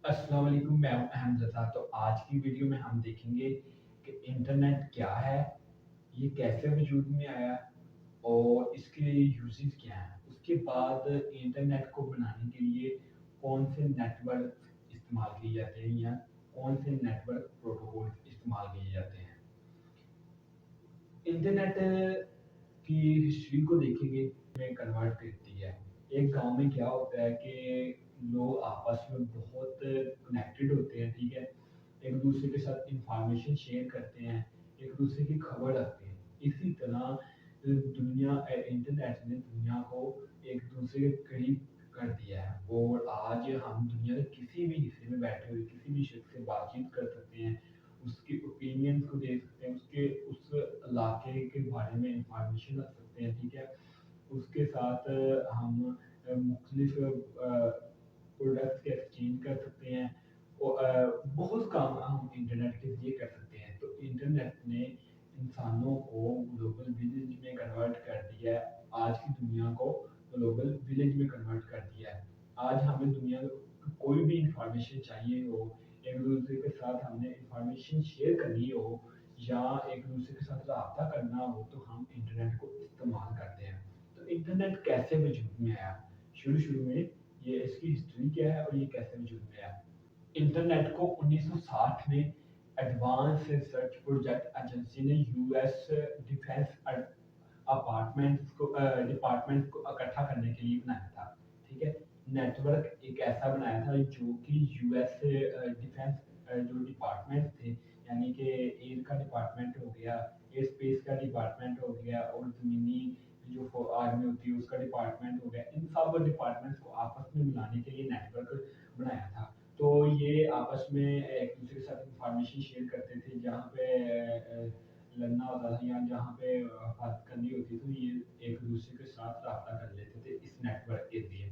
अस्सलाम वालेकुम, मैं हूं अहमद रज़ा। तो आज की वीडियो में हम देखेंगे कि इंटरनेट क्या है, ये कैसे वजूद में आया और इसके यूजेस क्या हैं। उसके बाद इंटरनेट को बनाने के लिए कौन से नेटवर्क इस्तेमाल किए जाते हैं या कौन से नेटवर्क प्रोटोकॉल इस्तेमाल किए जाते हैं। इंटरनेट की हिस्ट्री को देखेंगे में कन्वर्ट करती है। एक गांव में क्या होता है कि लोग आपस में बहुत कनेक्टेड होते हैं, ठीक है। एक दूसरे के साथ इंफॉर्मेशन शेयर करते हैं, एक दूसरे की खबर रखते हैं। इसी तरह इंटरनेट ने दुनिया को एक दूसरे के करीब कर दिया है और आज हम दुनिया के किसी भी हिस्से में बैठे हुए किसी भी शख्स से बातचीत कर सकते हैं, उसके ओपिनियंस को देख सकते हैं, उसके उस इलाके के बारे में इंफॉर्मेशन रख सकते हैं, ठीक है। उसके साथ हम मुख्तलिफ प्रोडक्ट्स के एक्सचेंज कर सकते हैं और बहुत काम हम इंटरनेट के ज़रिए कर सकते हैं। तो इंटरनेट ने इंसानों को ग्लोबल विलेज में कन्वर्ट कर दिया है, आज की दुनिया को ग्लोबल विलेज में कन्वर्ट कर दिया है। आज हमें दुनिया में कोई भी इंफॉर्मेशन चाहिए हो, एक दूसरे के साथ हमने इंफॉर्मेशन शेयर करनी हो या एक दूसरे के साथ रब्ता करना हो, तो हम इंटरनेट को इस्तेमाल करते हैं। तो इंटरनेट कैसे वजूद में आया, शुरू शुरू में ये इसकी हिस्ट्री क्या है और ये कैसे वजूद में आया। इंटरनेट को 1960 में एडवांस रिसर्च प्रोजेक्ट एजेंसी ने यूएस डिफेंस डिपार्टमेंट को इकट्ठा करने के लिए बनाया था, ठीक है। नेटवर्क एक ऐसा बनाया था जो कि यूएस डिफेंस जो डिपार्टमेंट थे, यानी कि एयर का डिपार्टमेंट हो गया, एयर स्पेस का डिपार्टमेंट हो गया और ज़मीनी जो आर्मी होती है उसका डिपार्टमेंट हो गया, इन सब डिपार्टमेंट्स को आपस में मिलाने के लिए नेटवर्क बनाया था। तो ये आपस में एक दूसरे के साथ इंफॉर्मेशन शेयर करते थे, जहाँ पे लड़ना होता था या जहाँ पे बात करनी होती थी, ये एक दूसरे के साथ रब्ता कर लेते थे इस नेटवर्क के जरिए।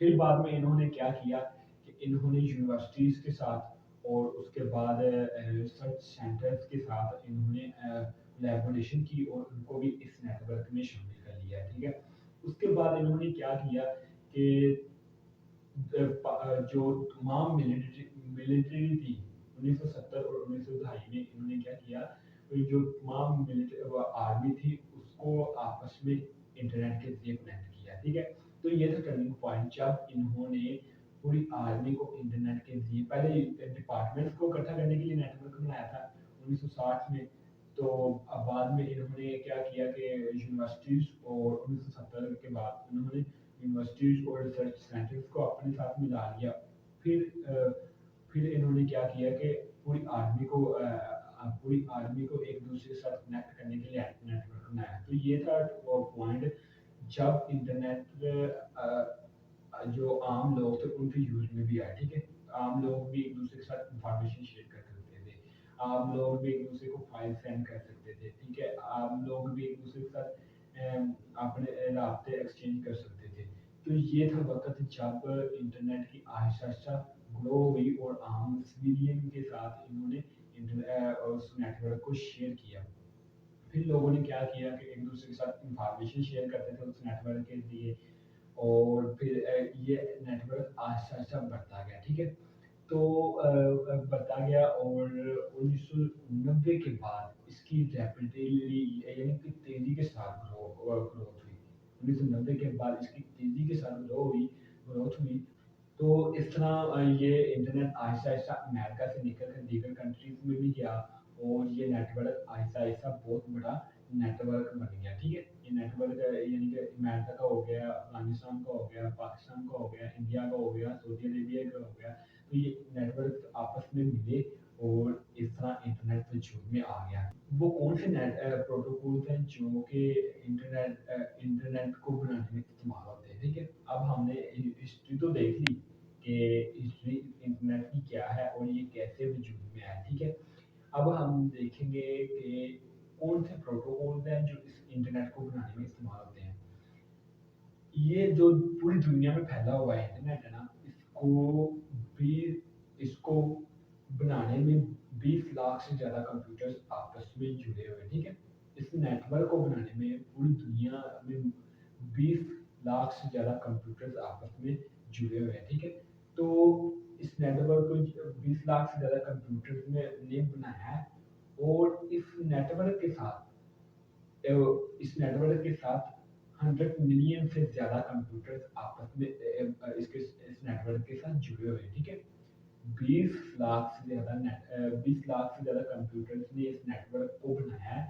फिर बाद में इन्होंने क्या किया कि इन्होंने यूनिवर्सिटीज़ के साथ और उसके बाद रिसर्च सेंटर्स के साथ इन्होंने कोलैबोरेशन की और उनको भी इस नेटवर्क में शामिल कर लिया, ठीक है। उसके बाद इन्होंने क्या किया कि जो तमाम मिलिट्री थी 1970 और 1902 में, इन्होंने क्या किया, तो जो तमाम आर्मी थी उसको आपस में इंटरनेट के जरिए कनेक्ट किया, ठीक है। तो ये था टर्निंग पॉइंट जब इन्होंने पूरी आर्मी को इंटरनेट के जरिए, पहले डिपार्टमेंट्स को इकट्ठा करने के लिए नेटवर्क बनाया था 1960 में। तो अब बाद में इन्होंने क्या किया कि यूनिवर्सिटीज़ और 1970 के बाद उन्होंने यूनिवर्सिटीज़ और रिसर्च सेंटर्स को अपने साथ मिला लिया। फिर इन्होंने क्या किया कि पूरी आर्मी को एक दूसरे के साथ कनेक्ट करने के लिए नेटवर्क बनाया। तो ये था वो पॉइंट जब इंटरनेट जो आम लोग थे उनके यूज में भी आया, ठीक है। आम लोग भी एक दूसरे के साथ इंफॉर्मेशन शेयर कर सकते थे, आम लोग भी एक दूसरे को फाइल सेंड कर सकते थे, ठीक है। आम लोग भी एक दूसरे के साथ अपने राब्ते एक्सचेंज कर सकते थे। तो ये था वक्त जब इंटरनेट की आहिस्ता आहिस्ता ग्रो हुई और आम सिविलियन के साथ इन्होंने उस नेटवर्क को शेयर किया। फिर लोगों ने क्या किया कि एक दूसरे के साथ इंफॉर्मेशन शेयर करते थे उस नेटवर्क के लिए और फिर ये नेटवर्क आहिस्ता आहिस्ता बढ़ता गया, ठीक है। तो बढ़ता गया और 1990 के बाद इसकी रैपिडली यानी कि तेज़ी के साथ ग्रोथ हुई। 1990 के बाद इसकी तेज़ी के साथ ग्रोथ हुई। तो इस तरह ये इंटरनेट आहिस्ता-आहिस्ता अमेरिका से निकल कर दीगर कंट्रीज़ में भी गया और ये नेटवर्क आहिस्ता-आहिस्ता बहुत बड़ा नेटवर्क बन गया, ठीक है। ये नेटवर्क यानी कि अमेरिका का हो गया, अफ़गानिस्तान का हो गया, पाकिस्तान का हो गया, इंडिया का हो गया, सऊदी अरेबिया का हो गया। तो ये नेटवर्क आपस में मिले और इस तरह इंटरनेट वजूद में आ गया। वो कौन से प्रोटोकॉल्स हैं जो कि इंटरनेट को बनाने में इस्तेमाल होते हैं, ठीक है। अब हमने हिस्ट्री तो देख ली कि हिस्ट्री इंटरनेट की क्या है और ये कैसे वजूद में आया, ठीक है। अब हम देखेंगे कि कौन से प्रोटोकॉल्स हैं जो इस इंटरनेट को बनाने में इस्तेमाल होते हैं। ये जो पूरी दुनिया में फैला हुआ है इंटरनेट है ना, भी इसको बनाने में 20 लाख से ज़्यादा कंप्यूटर्स आपस में जुड़े हुए हैं, ठीक है। इस नेटवर्क को बनाने में पूरी दुनिया में 20 लाख से ज़्यादा कंप्यूटर्स आपस में जुड़े हुए हैं, ठीक है। तो इस नेटवर्क को 20 लाख से ज़्यादा कंप्यूटर्स ने बनाया है। और इस नेटवर्क के साथ 100 मिलियन से ज़्यादा कंप्यूटर्स आपस में इस नेटवर्क के साथ जुड़े हुए हैं, ठीक है। 20 लाख से ज़्यादा कंप्यूटर्स ने इस नेटवर्क को बनाया है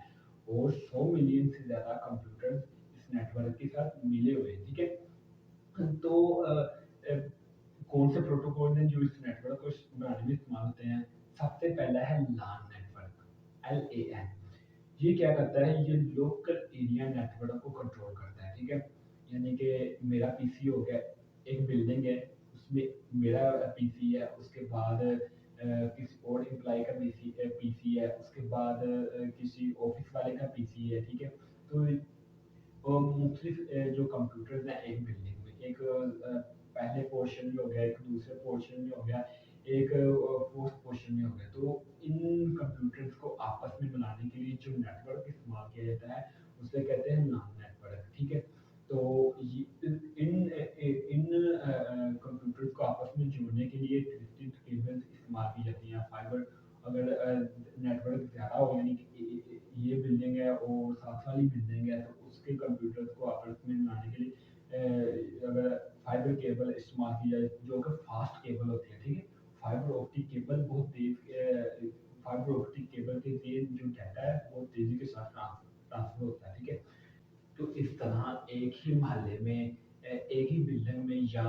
और 100 मिलियन से ज़्यादा कंप्यूटर्स इस नेटवर्क के साथ मिले हुए हैं, ठीक है। तो कौन से प्रोटोकॉल हैं जो इस नेटवर्क को बनाने में इस्तेमाल होते हैं? सबसे पहला है लान नेटवर्क, LAN। ये क्या करता है? ये लोकल एरिया नेटवर्क को कंट्रोल करता है, ठीक है। यानी कि मेरा पीसी हो गया, एक बिल्डिंग है, उसमें मेरा पीसी है, उसके बाद किसी और एम्प्लॉय का पीसी है, उसके बाद किसी ऑफिस वाले का पीसी है, ठीक है। तो मुख्तलिफ जो कंप्यूटर्स हैं एक बिल्डिंग में, एक पहले पोर्शन में हो गया, एक दूसरे पोर्शन में हो गया, एक फोर्थ पोर्शन में हो गया। तो इन कंप्यूटर्स को आपस में मिलाने के लिए जो नेटवर्क इस्तेमाल किया जाता है उसे कहते हैं लान नेटवर्क, ठीक है। तो इन कंप्यूटर्स को आपस में जोड़ने के लिए ट्विस्टेड केबल्स इस्तेमाल की जाती हैं, फाइबर। अगर नेटवर्क ज़्यादा हो, यानी कि ये बिल्डिंग है और साथ वाली बिल्डिंग है, तो उसके कंप्यूटर्स को आपस में मिलाने के लिए अगर फाइबर केबल इस्तेमाल की जाए जो कि फास्ट केबल होती है, ठीक है। फाइबर ऑप्टिक केबल बहुत तेज फाइबर ऑप्टिक केबल के जरिए जो डाटा है बहुत तेज़ी के साथ ट्रांसफर होता है, ठीक है। तो इस तरह एक ही मोहल्ले में एक ही बिल्डिंग में या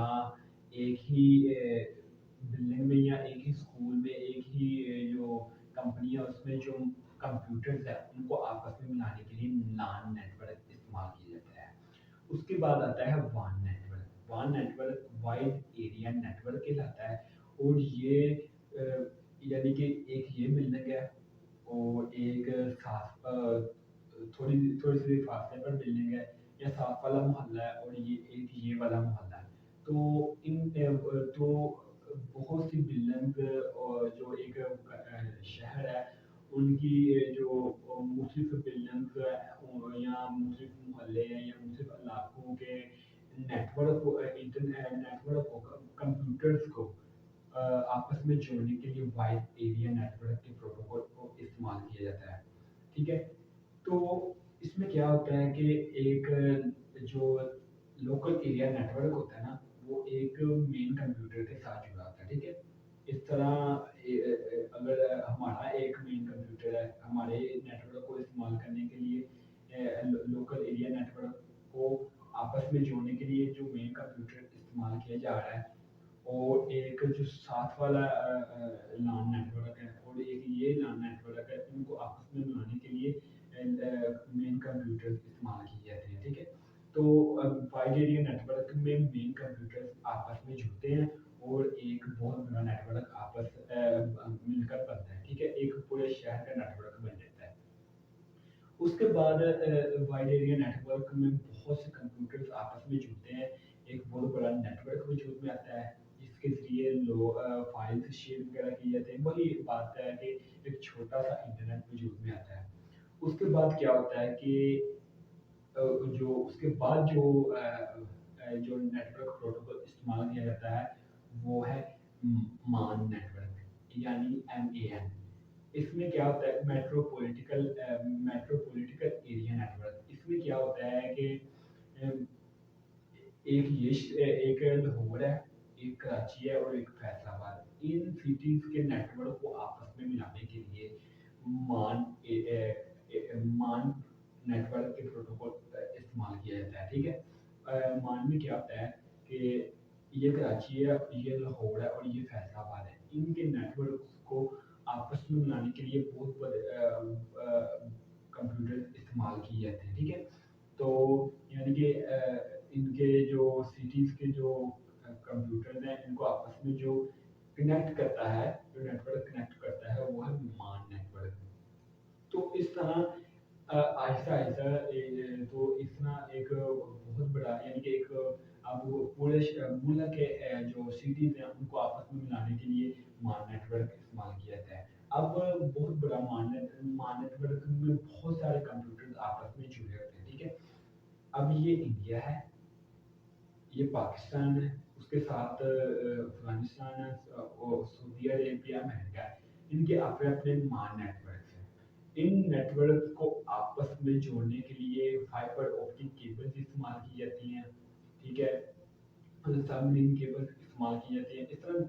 एक ही बिल्डिंग में या एक ही स्कूल में एक ही जो कंपनी है उसमें जो कंप्यूटर्स है उनको आपस में मिलाने के लिए लान नेटवर्क इस्तेमाल किया जाता है। उसके बाद आता है वान नेटवर्क। वान नेटवर्क वाइड एरिया नेटवर्क कहलाता है। और ये यानी कि एक ये बिल्डिंग है और एक साथ थोड़ी थोड़ी सी फासले पर बिल्डिंग है, या साथ वाला मोहल्ला है और ये वाला मोहल्ला है। तो तो बहुत सी बिल्डिंग और जो एक शहर है उनकी जो मुख्तलिफ बिल्डिंग या मुख्तलिफ मोहल्ले या मुख्तलिफ इलाकों के नेटवर्क को इंटरनेट नेटवर्क को कंप्यूटर्स को आपस में जोड़ने के लिए वाइड एरिया नेटवर्क के प्रोटोकॉल को इस्तेमाल किया जाता है, ठीक है। तो इसमें क्या होता है कि एक जो लोकल एरिया नेटवर्क होता है ना, वो एक मेन कंप्यूटर के साथ जुड़ा होता है, ठीक है। इस तरह अगर हमारा एक मेन कंप्यूटर है, हमारे नेटवर्क को इस्तेमाल करने के लिए लोकल एरिया नेटवर्क को आपस में जोड़ने के लिए जो मेन कंप्यूटर इस्तेमाल किया जा रहा है, और एक जो साथ वाला लान नेटवर्क है और एक ये लान नेटवर्क है, इनको आपस में मिलाने के लिए मेन कंप्यूटर इस्तेमाल किए जाते हैं, ठीक है। तो वाइड एरिया नेटवर्क में मेन कंप्यूटर्स आपस में जुड़ते हैं और एक बहुत बड़ा नेटवर्क मिलकर बनता है, ठीक है। एक पूरे शहर का नेटवर्क बन जाता है। उसके बाद वाइड एरिया नेटवर्क में बहुत से कंप्यूटर्स आपस में जुड़ते हैं, एक बहुत बड़ा नेटवर्क वजूद में आता है जिसके ज़रिए लोग फाइल्स शेयर वगैरह किए जाते हैं। वही बात है कि एक छोटा सा इंटरनेट वजूद में आता है। उसके बाद क्या होता है कि जो उसके बाद जो नेटवर्क प्रोटोकॉल इस्तेमाल किया जाता है वो है मान नेटवर्क, यानी MAN। इसमें क्या होता है? मेट्रोपॉलिटिकल एरिया नेटवर्क। इसमें क्या होता है कि अम, एक लाहौर है, एक कराची है और एक फैसलाबाद। इन सिटीज़ के नेटवर्क को आपस में मिलाने के लिए मान मान नेटवर्क के प्रोटोकॉल इस्तेमाल किया जाता है, ठीक है। मान में क्या होता है कि ये कराची है, ये लाहौर है और ये फैसलाबाद है। इनके नेटवर्क को आपस में मिलाने के लिए बहुत बड़े कंप्यूटर इस्तेमाल किए जाते हैं, ठीक है। तो यानी कि इनके जो सिटीज़ के जो कंप्यूटर्स हैं इनको आपस में जो कनेक्ट करता है, जो नेटवर्क कनेक्ट करता है वो है मान नेटवर्क। तो इस तरह आहिस्ता-आहिस्ता तो इस तरह एक बहुत बड़ा, यानी कि एक अब वो पूरे मुल्क के जो सिटीज़ हैं उनको आपस में मिलाने के लिए मान नेटवर्क इस्तेमाल किया जाता है। अब बहुत बड़ा मान नेटवर्क में बहुत सारे कंप्यूटर्स आपस में जुड़े होते हैं, ठीक है। अब ये इंडिया है, ये पाकिस्तान है, उसके साथ अफ़गानिस्तान है और सऊदी सऊदी अरेबिया, अमेरिका, इनके अपने-अपने मान नेटवर्क्स हैं। इन नेटवर्क्स को आपस में जोड़ने के लिए फाइबर ऑप्टिक केबल्स इस्तेमाल की जाती हैं, ठीक है? सबमरीन केबल इस्तेमाल की जाती है। इस तरह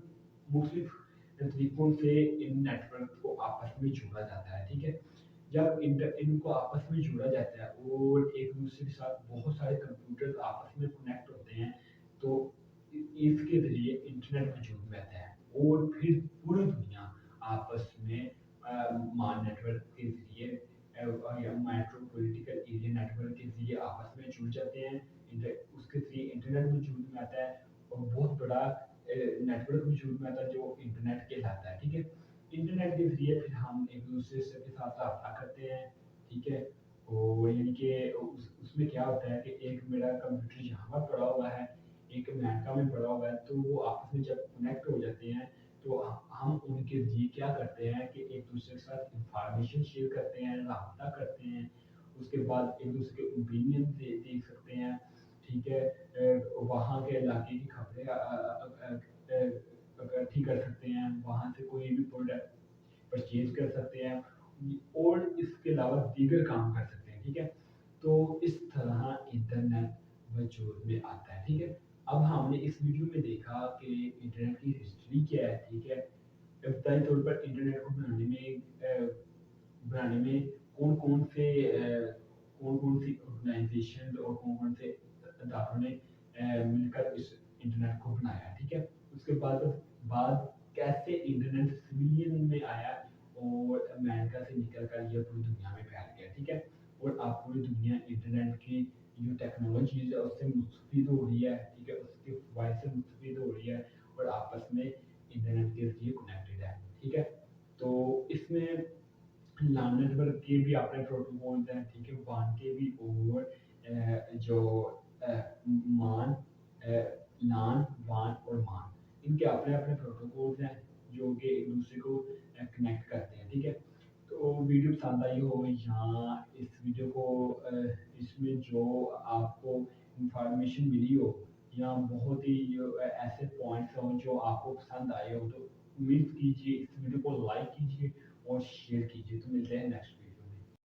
मुख्तलिफ तरीकों से इन नेटवर्क को आपस में जोड़ा जाता है, ठीक है? जब इनको आपस में जोड़ा जाता है और एक दूसरे के साथ बहुत सारे कंप्यूटर आपस में कनेक्ट होते हैं, तो इसके ज़रिए इंटरनेट वजूद में आता है और फिर पूरी दुनिया आपस में मान नेटवर्क के ज़रिए या मेट्रोपॉलिटिकल एरिया नेटवर्क के ज़रिए आपस में जुड़ जाते हैं। उसके ज़रिए इंटरनेट वजूद में आता है और बहुत बड़ा नेटवर्क वजूद में आता है जो इंटरनेट कहलाता है, ठीक है? इंटरनेट के ज़रिए फिर हम एक दूसरे से के साथ रब्ता करते हैं, ठीक है? और यानी कि उसमें क्या होता है कि एक मेरा कंप्यूटर यहाँ पर पड़ा हुआ है, एक अमेरिका में पड़ा हुआ है, तो वो आपस में जब कनेक्ट हो जाते हैं, तो हम उनके ज़रिए क्या करते हैं कि एक दूसरे के साथ इंफॉर्मेशन शेयर करते हैं, रब्ता करते हैं, उसके बाद एक दूसरे के ओपिनियन देख सकते हैं, ठीक है? वहाँ के इलाके की खबरें इकट्ठी कर सकते हैं, वहाँ से कोई भी प्रोडक्ट परचेज़ कर सकते हैं और इसके अलावा दीगर काम कर सकते हैं, ठीक है? तो इस तरह इंटरनेट वजूद में आता है, ठीक है? अब हमने इस वीडियो में देखा कि इंटरनेट की हिस्ट्री क्या है, ठीक है? इब्तदाई तौर पर इंटरनेट को बनाने में कौन-कौन से कौन-कौन सी ऑर्गनाइज़ेशन और कौन-कौन से इदारों ने मिलकर इस इंटरनेट को बनाया, ठीक है? उसके बाद बाद कैसे इंटरनेट सिविलियन में आया और अमेरिका से निकल कर ये पूरी दुनिया में फैल गया, ठीक है? और अब पूरी दुनिया इंटरनेट की जो टेक्नोलॉजीज़ है उससे मुस्तफ़ीद हो रही है, ठीक है? उसके फ़वाइद से मुस्तफ़ीद हो रही है और आपस में इंटरनेट के ज़रिए कनेक्टेड है, ठीक है? तो इसमें लान नेटवर्क के भी अपने प्रोटोकॉल्स हैं, ठीक है? वान के भी और जो अ, मान लान, वान और मान, इनके अपने-अपने प्रोटोकॉल्स हैं, जो कि एक-दूसरे को कनेक्ट करते हैं, ठीक है? तो वीडियो पसंद आई हो या इस वीडियो को इसमें जो आपको इन्फॉर्मेशन मिली हो या बहुत ही ऐसे पॉइंट्स हों जो आपको पसंद आए हो, तो उम्मीद कीजिए इस वीडियो को लाइक कीजिए और शेयर कीजिए। तो मिलते हैं नेक्स्ट वीडियो